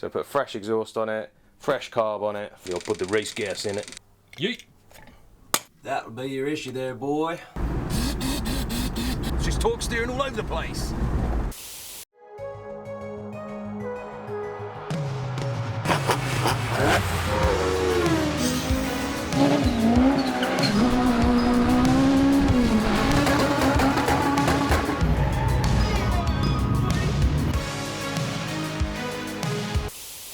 So put fresh exhaust on it, fresh carb on it. You'll put the race gas in it. Yeet. That would be your issue there, boy. It's just torque steering all over the place.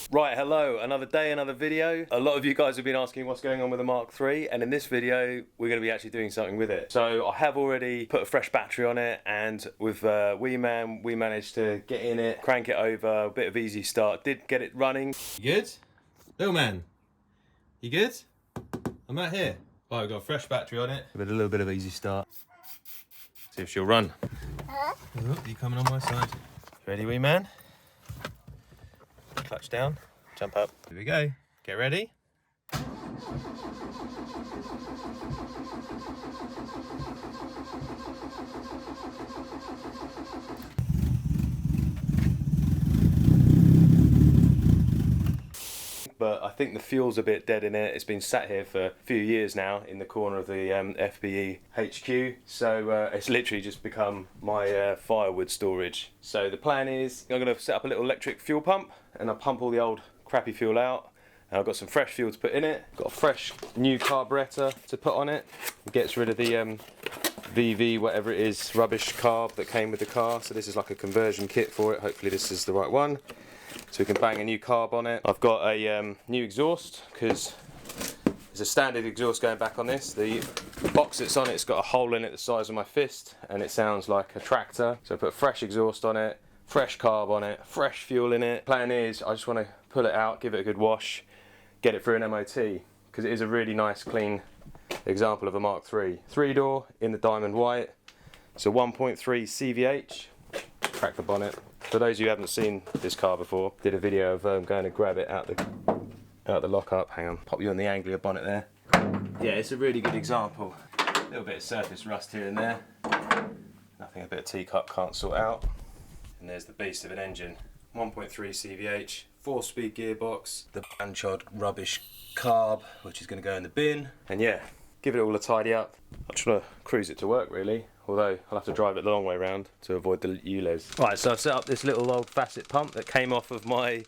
Right, hello, another day, another video. A lot of you guys have been asking what's going on with the Mark III, and in this video, we're going to be actually doing something with it. So I have already put a fresh battery on it, and with Wee Man, we managed to get in it, crank it over, a bit of easy start, did get it running. You good? Little man, you good? I'm out here. Right, we've got a fresh battery on it, with a little bit of easy start. See if she'll run. Oh, you coming on my side? Ready, Wee Man? Clutch down, jump up. Here we go. Get ready. But I think the fuel's a bit dead in it. It's been sat here for a few years now in the corner of the FBE HQ. So it's literally just become my firewood storage. So the plan is I'm going to set up a little electric fuel pump and I'll pump all the old crappy fuel out. And I've got some fresh fuel to put in it. Got a fresh new carburetor to put on it. It gets rid of the VV, whatever it is, rubbish carb that came with the car. So this is like a conversion kit for it. Hopefully this is the right one. So we can bang a new carb on it. I've got a new exhaust because there's a standard exhaust going back on this. The box that's on it's got a hole in it the size of my fist and it sounds like a tractor. So I put fresh exhaust on it, fresh carb on it, fresh fuel in it. Plan is I just want to pull it out, give it a good wash, get it through an MOT because it is a really nice clean example of a Mark III. 3-door in the diamond white. It's a 1.3 CVH. Crack the bonnet. For those of you who haven't seen this car before, did a video of going to grab it out the lockup. Hang on, pop you on the angle of your bonnet there. Yeah, it's a really good example. A little bit of surface rust here and there. Nothing a bit of teacup can't sort out. And there's the beast of an engine. 1.3 CVH, 4-speed gearbox, the banchod rubbish carb, which is going to go in the bin. And yeah, give it all a tidy up. I'm trying to cruise it to work really. Although I'll have to drive it the long way round to avoid the ULEZ. Right, so I've set up this little old facet pump that came off of my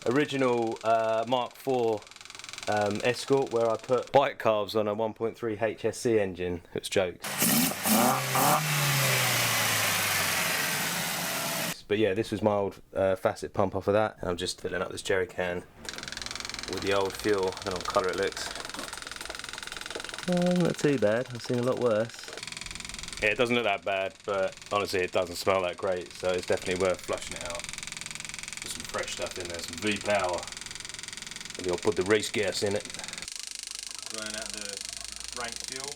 original Mark IV Escort where I put bike carbs on a 1.3 HSC engine. It's jokes. But yeah, this was my old facet pump off of that. And I'm just filling up this jerry can with the old fuel. I don't know what colour it looks. Not too bad, I've seen a lot worse. Yeah, it doesn't look that bad, but honestly it doesn't smell that great, so it's definitely worth flushing it out. Put some fresh stuff in there, some V-Power. Maybe I'll put the race gas in it. Running out the rank fuel.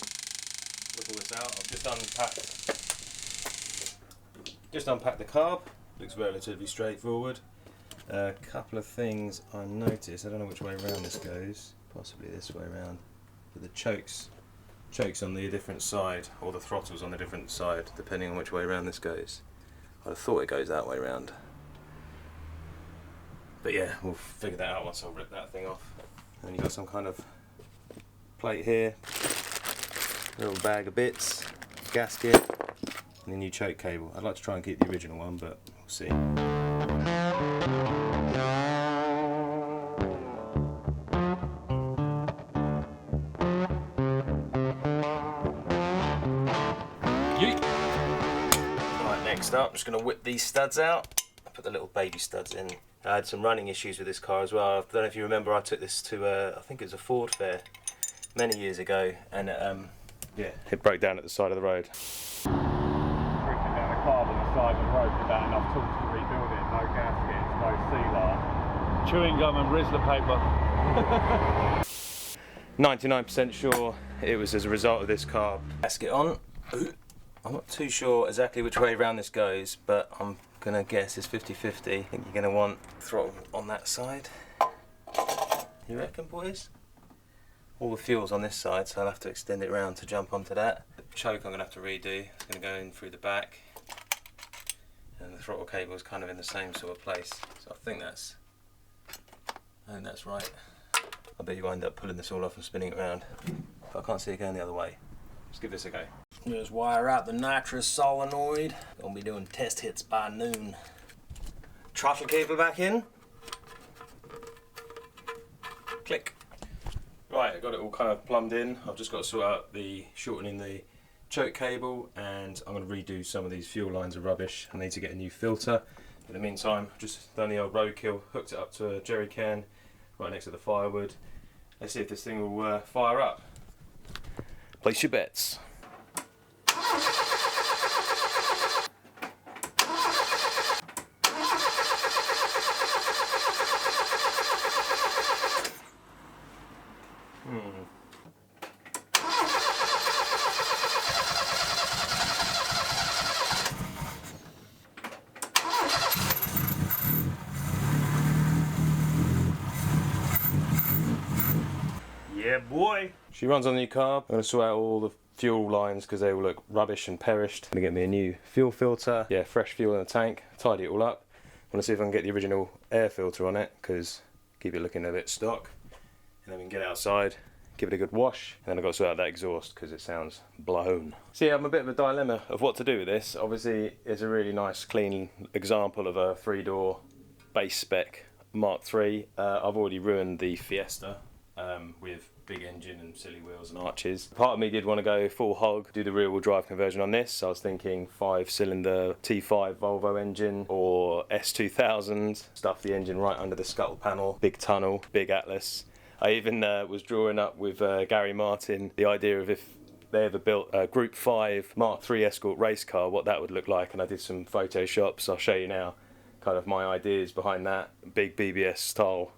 Look all this out. I've just unpacked the carb. Looks relatively straightforward. A couple of things I noticed. I don't know which way around this goes. Possibly this way around. But the chokes on the different side, or the throttle's on the different side, depending on which way around this goes. I'd have thought it goes that way around. But yeah, we'll figure that out once I rip that thing off. And then you've got some kind of plate here, little bag of bits, gasket, and a new choke cable. I'd like to try and keep the original one, but we'll see. Next up, I'm just going to whip these studs out. I put the little baby studs in. I had some running issues with this car as well. I don't know if you remember, I took this to, I think it was a Ford fair many years ago, and yeah, it broke down at the side of the road. Breaking down a carb on the side of the road without enough tools to rebuild it, no gaskets, no sealer. Chewing gum and Rizzler paper. 99% sure it was as a result of this carb. Gasket on. I'm not too sure exactly which way around this goes, but I'm going to guess it's 50-50. I think you're going to want throttle on that side. You reckon, boys? All the fuel's on this side, so I'll have to extend it round to jump onto that. The choke I'm going to have to redo. It's going to go in through the back. And the throttle cable is kind of in the same sort of place. So I think that's I think that's right. I bet you end up pulling this all off and spinning it around. But I can't see it going the other way. Let's give this a go. Just wire out the nitrous solenoid. Gonna be doing test hits by noon. Throttle cable back in. Click. Right, I got it all kind of plumbed in. I've just got to sort out the shortening the choke cable, and I'm going to redo some of these fuel lines of rubbish. I need to get a new filter. In the meantime, I've just done the old roadkill, hooked it up to a jerry can right next to the firewood. Let's see if this thing will fire up. Place your bets. Yeah, boy. She runs on the new carb. I'm going to sort out all the fuel lines because they all look rubbish and perished. I'm going to get me a new fuel filter. Yeah, fresh fuel in the tank. Tidy it all up. I want to see if I can get the original air filter on it because keep it looking a bit stock. And then we can get it outside, give it a good wash. And then I've got to sort out that exhaust because it sounds blown. See, I'm a bit of a dilemma of what to do with this. Obviously, it's a really nice, clean example of a 3-door base spec Mk3. I've already ruined the Fiesta with big engine and silly wheels and arches. Part of me did want to go full hog, do the rear wheel drive conversion on this. So I was thinking 5-cylinder T5 Volvo engine or S2000, stuff the engine right under the scuttle panel, big tunnel, big Atlas. I even was drawing up with Gary Martin the idea of if they ever built a Group 5 Mk3 Escort race car, what that would look like, and I did some photoshops. I'll show you now kind of my ideas behind that. Big BBS style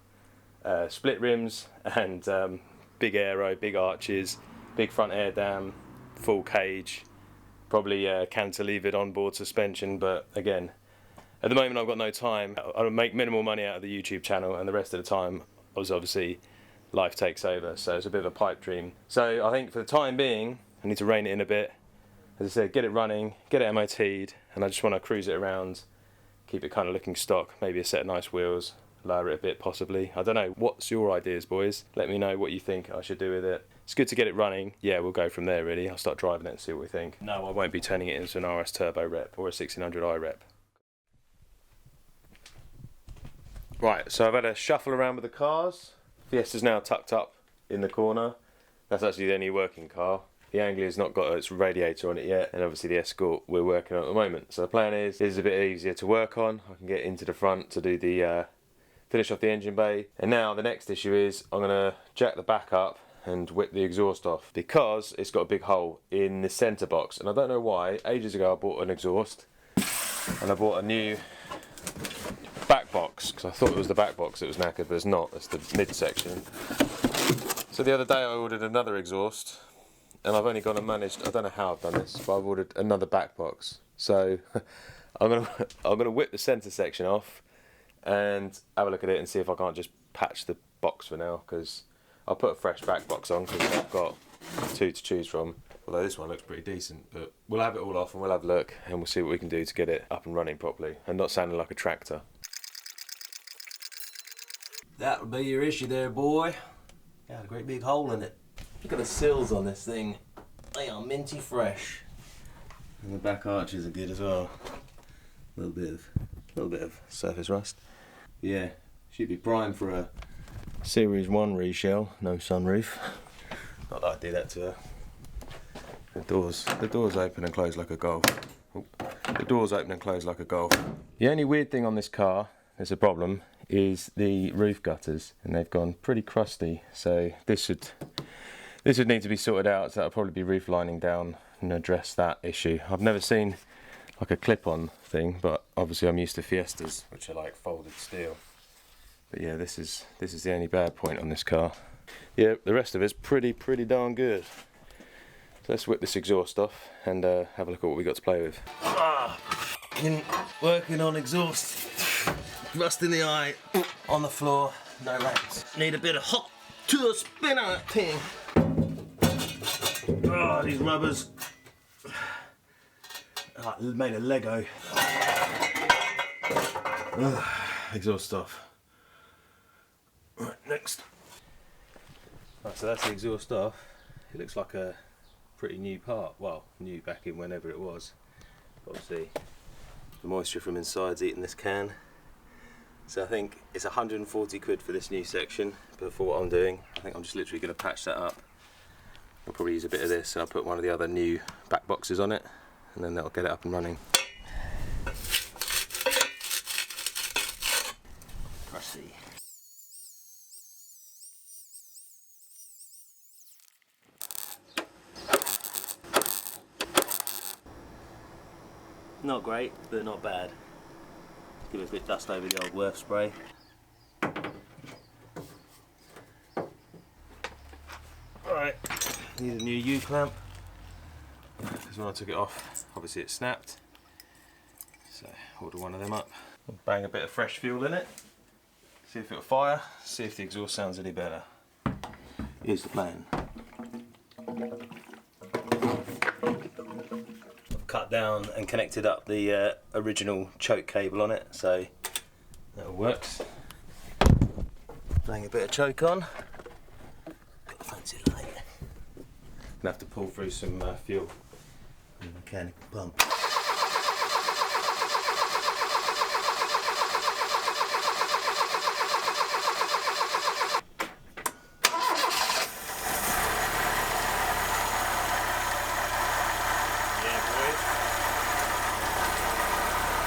split rims and big aero, big arches, big front air dam, full cage, probably cantilevered onboard suspension, but again, at the moment I've got no time. I make minimal money out of the YouTube channel, and the rest of the time I was obviously life takes over, so it's a bit of a pipe dream. So I think for the time being I need to rein it in a bit. As I said, get it running, get it MOT'd, and I just want to cruise it around, keep it kind of looking stock, maybe a set of nice wheels, lower it a bit possibly. I don't know, what's your ideas, boys? Let me know what you think I should do with it. It's good to get it running. Yeah, we'll go from there really. I'll start driving it and see what we think. No, I won't be turning it into an RS Turbo rep or a 1600i rep. Right, so I've had a shuffle around with the cars. Fiesta's now tucked up in the corner. That's actually the only working car. The Anglia's not got its radiator on it yet, and obviously the Escort we're working on at the moment. So the plan is, this is a bit easier to work on. I can get into the front to do the finish off the engine bay. And now the next issue is I'm going to jack the back up and whip the exhaust off because it's got a big hole in the centre box. And I don't know why, ages ago I bought an exhaust and I bought a new back box because I thought it was the back box that was knackered, but it's not, it's the mid section. So the other day I ordered another exhaust and I've only gone and managed, I don't know how I've done this, but I've ordered another back box. So I'm gonna whip the centre section off and have a look at it and see if I can't just patch the box for now, because I'll put a fresh back box on because I've got two to choose from. Although this one looks pretty decent, but we'll have it all off and we'll have a look and we'll see what we can do to get it up and running properly and not sounding like a tractor. That would be your issue there, boy. Got a great big hole in it. Look at the sills on this thing. They are minty fresh. And the back arches are good as well. A little bit of surface rust. Yeah, should be primed for a Series 1 reshell, no sunroof. Not that I do that to her. The doors open and close like a golf. The doors open and close like a golf. The only weird thing on this car, there's a problem, is the roof gutters, and they've gone pretty crusty. So this would need to be sorted out. So that'll probably be roof lining down and address that issue. I've never seen like a clip-on thing, but obviously I'm used to Fiestas, which are like folded steel. But yeah, this is the only bad point on this car. Yeah, the rest of it's pretty darn good. So let's whip this exhaust off and have a look at what we got to play with. Working on exhaust. Rust in the eye, on the floor, no lamps. Need a bit of hot to spin on that thing. Oh, these rubbers. Made of Lego. Exhaust off. Right. next. Right, so that's the exhaust off. It looks like a pretty new part. Well, new back in whenever it was. Obviously, the moisture from inside's eating this can. So I think it's 140 quid for this new section, but for what I'm doing, I think I'm just literally going to patch that up. I'll probably use a bit of this and I'll put one of the other new back boxes on it, and then that'll get it up and running. Crush the not great, but not bad. Give it a bit of dust over the old Worth spray. Alright, need a new U-clamp, because when I took it off, obviously it snapped. So order one of them up. Bang a bit of fresh fuel in it, see if it'll fire, see if the exhaust sounds any better. Here's the plan. Cut down and connected up the original choke cable on it, so that works. Bang a bit of choke on. Got a fancy light. Gonna have to pull through some fuel and mechanical pump.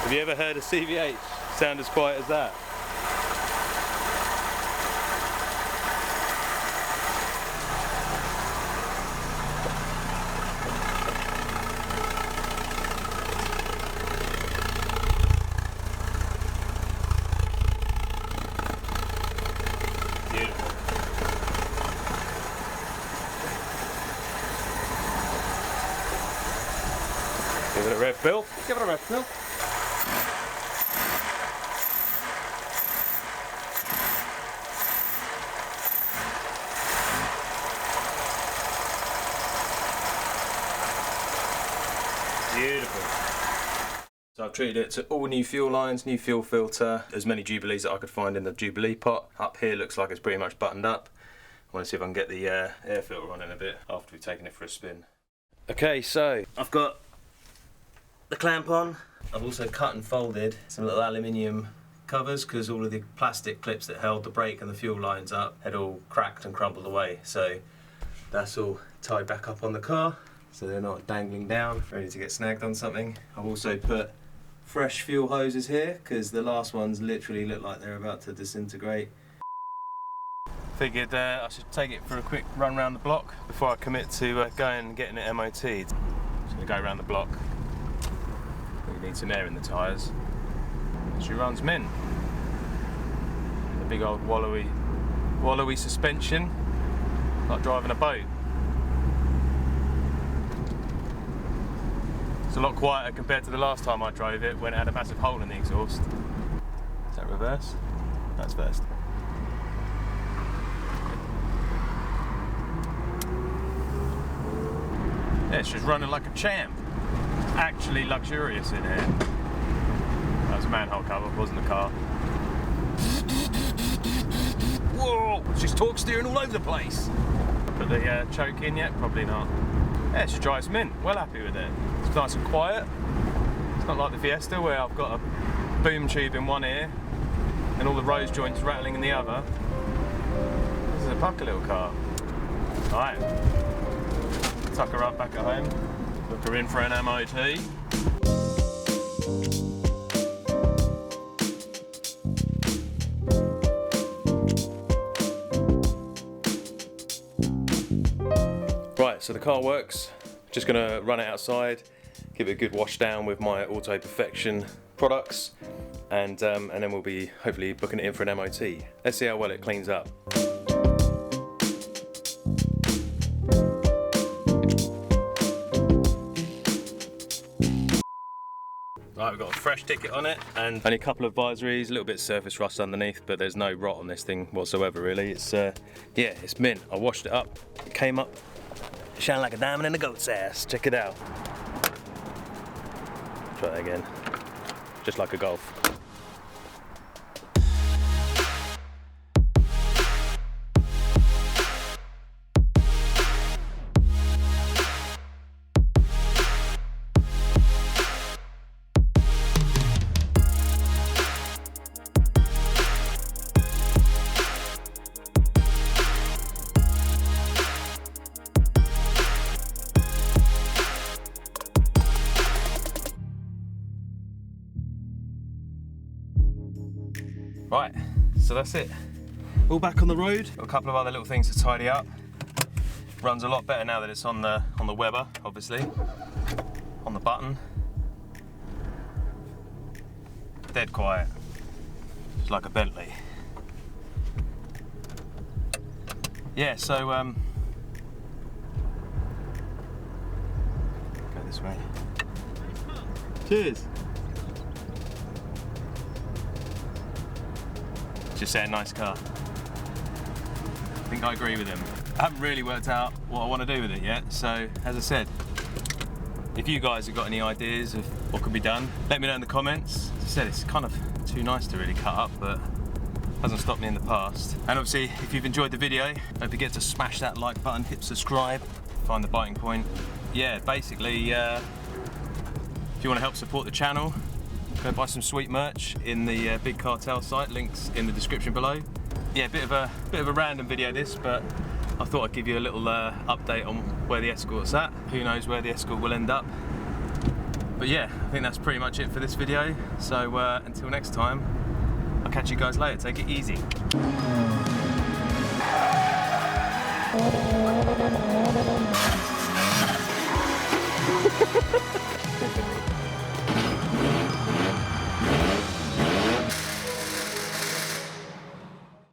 Have you ever heard a CVH sound as quiet as that? Beautiful. Give it a rev, Bill. Give it a rev, Bill. Beautiful. So I've treated it to all new fuel lines, new fuel filter, as many Jubilees that I could find in the Jubilee pot. Up here looks like it's pretty much buttoned up. I want to see if I can get the air filter on in a bit after we've taken it for a spin. Okay, so I've got the clamp on. I've also cut and folded some little aluminium covers because all of the plastic clips that held the brake and the fuel lines up had all cracked and crumbled away. So that's all tied back up on the car, so they're not dangling down, ready to get snagged on something. I've also put fresh fuel hoses here because the last ones literally look like they're about to disintegrate. Figured I should take it for a quick run around the block before I commit to going and getting it MOT'd. Just going to go around the block. We need some air in the tyres. She runs mint. The big old wallowy suspension, like driving a boat. It's a lot quieter compared to the last time I drove it when it had a massive hole in the exhaust. Is that reverse? That's first. Yeah, she's running like a champ. Actually luxurious in here. That was a manhole cover, wasn't a car. Whoa! She's torque steering all over the place. Put the choke in yet? Probably not. Yeah, she drives mint. Well happy with it. It's nice and quiet. It's not like the Fiesta where I've got a boom tube in one ear and all the rose joints rattling in the other. This is a pucker little car. Alright. Tuck her up back at home. Look her in for an MOT. Right, so the car works. Just gonna run it outside, give it a good wash down with my Auto Perfection products, and then we'll be hopefully booking it in for an MOT. Let's see how well it cleans up. Right, we've got a fresh ticket on it and only a couple of advisories, a little bit of surface rust underneath, but there's no rot on this thing whatsoever really. It's yeah, it's mint. I washed it up, it came up, shine like a diamond in a goat's ass. Check it out. Try that again. Just like a Golf. that's it. All back on the road. Got a couple of other little things to tidy up. Runs a lot better now that it's on the Weber, obviously. On the button. Dead quiet. It's like a Bentley. Yeah, so go this way. Cheers. Just say a nice car. I think I agree with him. I haven't really worked out what I want to do with it yet, so as I said, if you guys have got any ideas of what could be done, let me know in the comments. As I said, it's kind of too nice to really cut up, but hasn't stopped me in the past. And obviously, if you've enjoyed the video, don't forget to smash that like button, hit subscribe, find the biting point. Yeah, basically, if you want to help support the channel, go buy some sweet merch in the Big Cartel site, links in the description below. Yeah, bit of a random video this, but I thought I'd give you a little update on where the Escort's at. Who knows where the Escort will end up. But yeah, I think that's pretty much it for this video. So until next time, I'll catch you guys later. Take it easy.